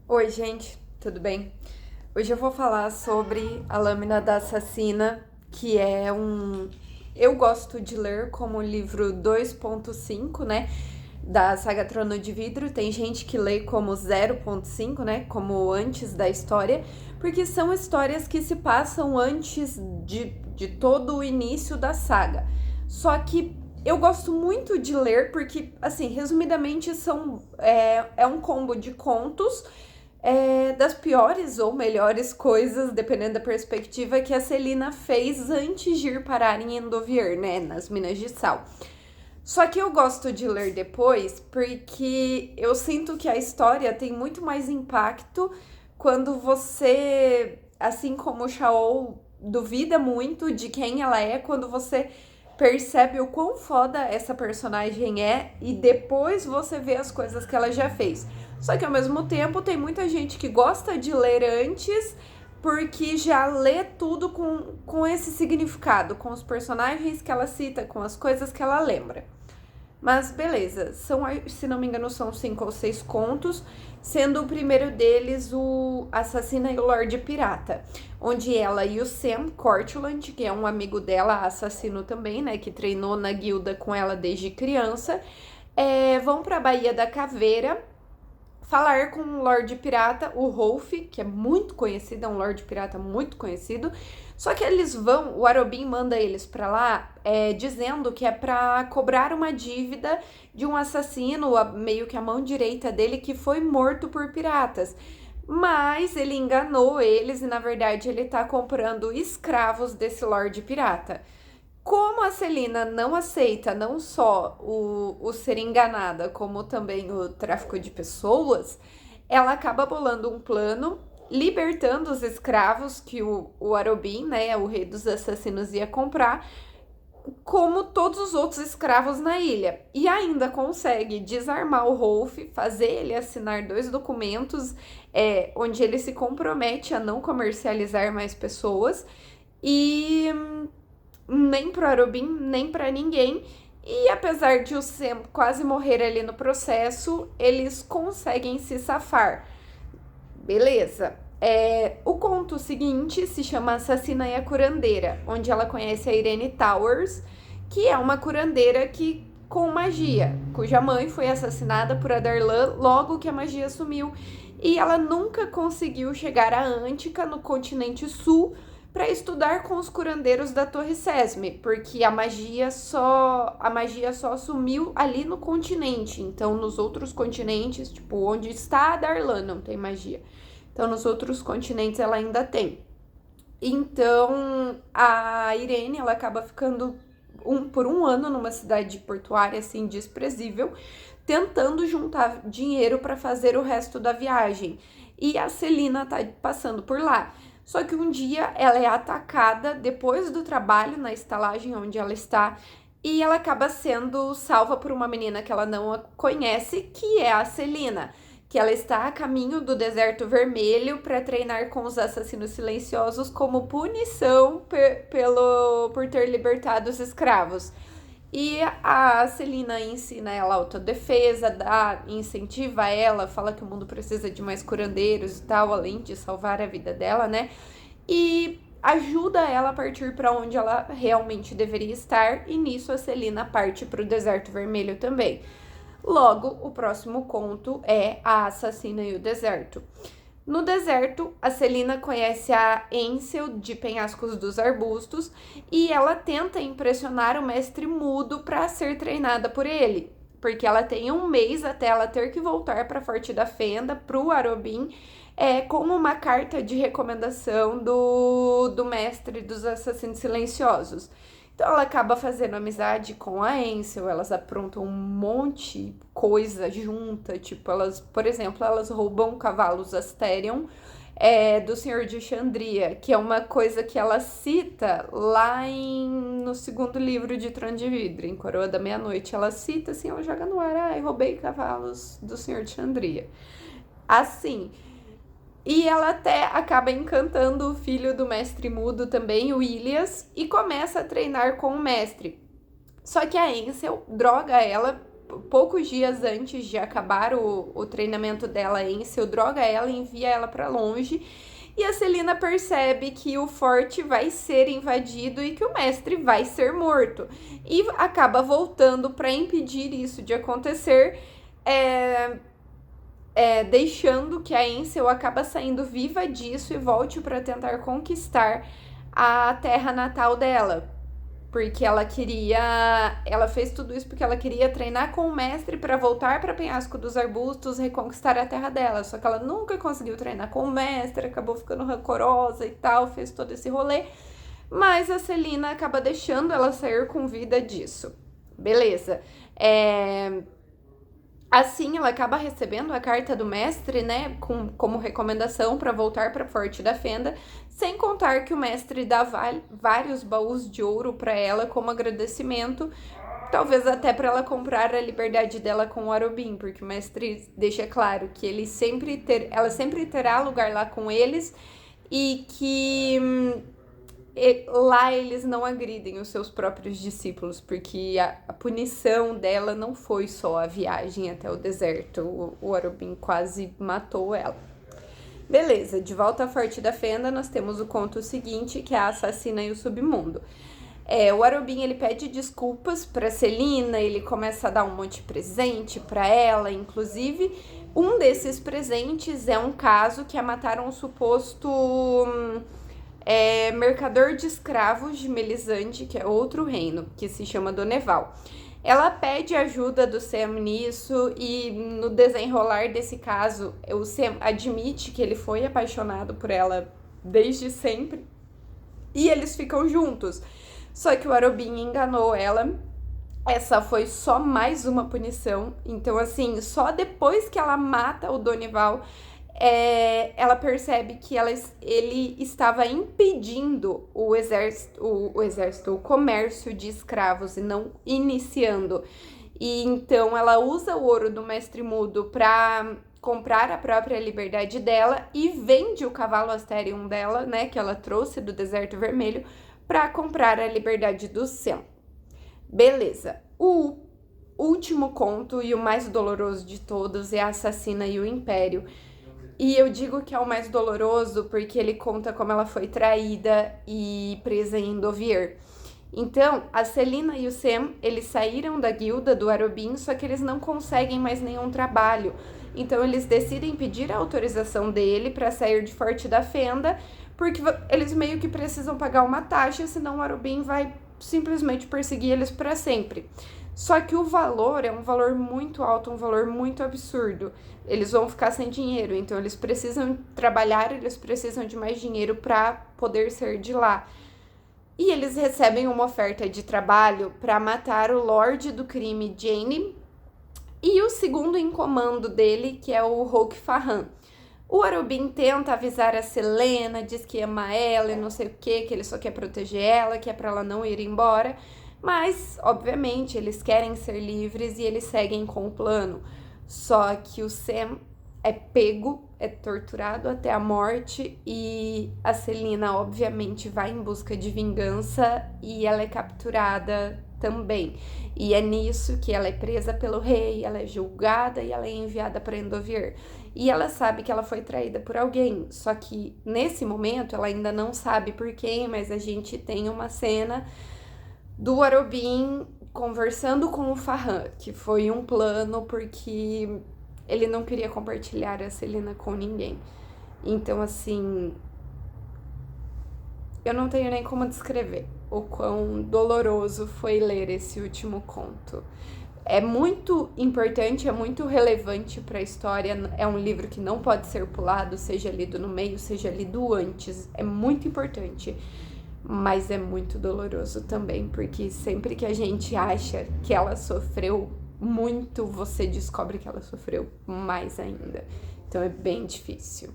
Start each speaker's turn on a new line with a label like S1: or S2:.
S1: Oi, gente, tudo bem? Hoje eu vou falar sobre A Lâmina da Assassina, que é um. Eu gosto de ler como livro 2.5, né? Da saga Trono de Vidro. Tem gente que lê como 0.5, né? Como antes da história, porque são histórias que se passam antes de todo o início da saga. Só que eu gosto muito de ler porque, assim, resumidamente, é um combo de contos das piores ou melhores coisas, dependendo da perspectiva, que a Celina fez antes de ir parar em Endovier, né, nas Minas de Sal. Só que eu gosto de ler depois porque eu sinto que a história tem muito mais impacto quando você, assim como o Shaol duvida muito de quem ela é, quando você percebe o quão foda essa personagem é e depois você vê as coisas que ela já fez. Só que ao mesmo tempo tem muita gente que gosta de ler antes porque já lê tudo com esse significado, com os personagens que ela cita, com as coisas que ela lembra. Mas beleza, se não me engano, são 5 ou 6 contos, sendo o primeiro deles o Assassina e o Lorde Pirata, onde ela e o Sam Cortland, que é um amigo dela, assassino também, né, que treinou na guilda com ela desde criança, vão para a Baía da Caveira falar com o Lorde Pirata, o Rolf, que é muito conhecido, é um Lorde Pirata muito conhecido. Só que eles vão, o Arobin manda eles pra lá, dizendo que é pra cobrar uma dívida de um assassino, meio que a mão direita dele, que foi morto por piratas. Mas ele enganou eles e, na verdade, ele tá comprando escravos desse Lorde Pirata. Como a Celina não aceita não só o ser enganada, como também o tráfico de pessoas, ela acaba bolando um plano, libertando os escravos que o Arobin, né, o rei dos assassinos, ia comprar, como todos os outros escravos na ilha. E ainda consegue desarmar o Rolf, fazer ele assinar 2 documentos, onde ele se compromete a não comercializar mais pessoas. E nem pro Arobin, nem para ninguém. E apesar de o Sam quase morrer ali no processo, eles conseguem se safar. Beleza. O conto seguinte se chama Assassina e a Curandeira, onde ela conhece a Irene Towers, que é uma curandeira com magia, cuja mãe foi assassinada por Adarlan logo que a magia sumiu. E ela nunca conseguiu chegar a Antica, no continente sul, para estudar com os curandeiros da Torre Sesme, porque a magia só sumiu ali no continente. Então, nos outros continentes, tipo, onde está a Darlan, não tem magia. Então, nos outros continentes ela ainda tem. Então, a Irene, ela acaba ficando por um ano numa cidade portuária, assim, desprezível, tentando juntar dinheiro para fazer o resto da viagem. E a Celina tá passando por lá. Só que um dia ela é atacada depois do trabalho na estalagem onde ela está e ela acaba sendo salva por uma menina que ela não conhece, que é a Celina, que ela está a caminho do Deserto Vermelho para treinar com os assassinos silenciosos como punição por ter libertado os escravos. E a Celina ensina ela autodefesa, incentiva ela, fala que o mundo precisa de mais curandeiros e tal, além de salvar a vida dela, né? E ajuda ela a partir para onde ela realmente deveria estar, e nisso a Celina parte para o Deserto Vermelho também. Logo, o próximo conto é A Assassina e o Deserto. No deserto, a Celina conhece a Ansel de Penhascos dos Arbustos e ela tenta impressionar o mestre mudo para ser treinada por ele, porque ela tem um mês até ela ter que voltar para Forte da Fenda, para o Arobin, com uma carta de recomendação do mestre dos Assassinos Silenciosos. Então ela acaba fazendo amizade com a Ansel, elas aprontam um monte de coisa junta, tipo, por exemplo, elas roubam cavalos Asterion do Senhor de Xandria, que é uma coisa que ela cita lá no segundo livro de Trono de Vidro, em Coroa da Meia-Noite. Ela cita assim, ela joga no ar, roubei cavalos do Senhor de Xandria. Assim, e ela até acaba encantando o filho do mestre mudo também, o Ilias, e começa a treinar com o mestre. Só que a Ansel droga ela poucos dias antes de acabar o treinamento dela, Ansel droga ela e envia ela para longe. E a Celina percebe que o forte vai ser invadido e que o mestre vai ser morto. E acaba voltando para impedir isso de acontecer, deixando que a Ansel acaba saindo viva disso e volte para tentar conquistar a terra natal dela. Porque ela fez tudo isso porque ela queria treinar com o mestre para voltar para Penhasco dos Arbustos, reconquistar a terra dela. Só que ela nunca conseguiu treinar com o mestre, acabou ficando rancorosa e tal, fez todo esse rolê. Mas a Celina acaba deixando ela sair com vida disso. Beleza. Assim, ela acaba recebendo a carta do mestre, né, como recomendação para voltar para Forte da Fenda, sem contar que o mestre dá vários baús de ouro para ela como agradecimento, talvez até para ela comprar a liberdade dela com o Arobin, porque o mestre deixa claro que ela sempre terá lugar lá com eles e que lá eles não agridem os seus próprios discípulos, porque a punição dela não foi só a viagem até o deserto, o Arobin quase matou ela. Beleza, de volta à Forte da Fenda, nós temos o conto seguinte, que é a Assassina e o Submundo. O Arobin, ele pede desculpas pra Celina, ele começa a dar um monte de presente pra ela, inclusive um desses presentes é um caso que mataram um suposto mercador de escravos de Melisande, que é outro reino, que se chama Doneval. Ela pede ajuda do Sam nisso e no desenrolar desse caso, o Sam admite que ele foi apaixonado por ela desde sempre e eles ficam juntos. Só que o Arobin enganou ela. Essa foi só mais uma punição. Então, assim, só depois que ela mata o Doneval, ela percebe que ele estava impedindo o comércio de escravos e não iniciando. E então ela usa o ouro do Mestre Mudo para comprar a própria liberdade dela e vende o cavalo Asterion dela, né, que ela trouxe do Deserto Vermelho, para comprar a liberdade do Sam. Beleza. O último conto e o mais doloroso de todos é a Assassina e o Império. E eu digo que é o mais doloroso porque ele conta como ela foi traída e presa em Endovier. Então, a Celina e o Sam, eles saíram da guilda do Arobin, só que eles não conseguem mais nenhum trabalho. Então, eles decidem pedir a autorização dele para sair de Forte da Fenda, porque eles meio que precisam pagar uma taxa, senão o Arobin vai simplesmente perseguir eles para sempre. Só que o valor é um valor muito alto, um valor muito absurdo. Eles vão ficar sem dinheiro, então eles precisam trabalhar, eles precisam de mais dinheiro para poder sair de lá. E eles recebem uma oferta de trabalho para matar o Lorde do Crime, Jane, e o segundo em comando dele, que é o Roque Farran. O Arobin tenta avisar a Selena, diz que ama ela e não sei o que ele só quer proteger ela, que é para ela não ir embora. Mas, obviamente, eles querem ser livres e eles seguem com o plano. Só que o Sam é pego, é torturado até a morte e a Celina, obviamente, vai em busca de vingança e ela é capturada também. E é nisso que ela é presa pelo rei, ela é julgada e ela é enviada para Endovier. E ela sabe que ela foi traída por alguém, só que nesse momento ela ainda não sabe por quem, mas a gente tem uma cena do Arobin conversando com o Farran, que foi um plano porque ele não queria compartilhar a Celina com ninguém. Então, assim, eu não tenho nem como descrever o quão doloroso foi ler esse último conto. É muito importante, é muito relevante para a história, é um livro que não pode ser pulado, seja lido no meio, seja lido antes, é muito importante. Mas é muito doloroso também, porque sempre que a gente acha que ela sofreu muito, você descobre que ela sofreu mais ainda. Então é bem difícil.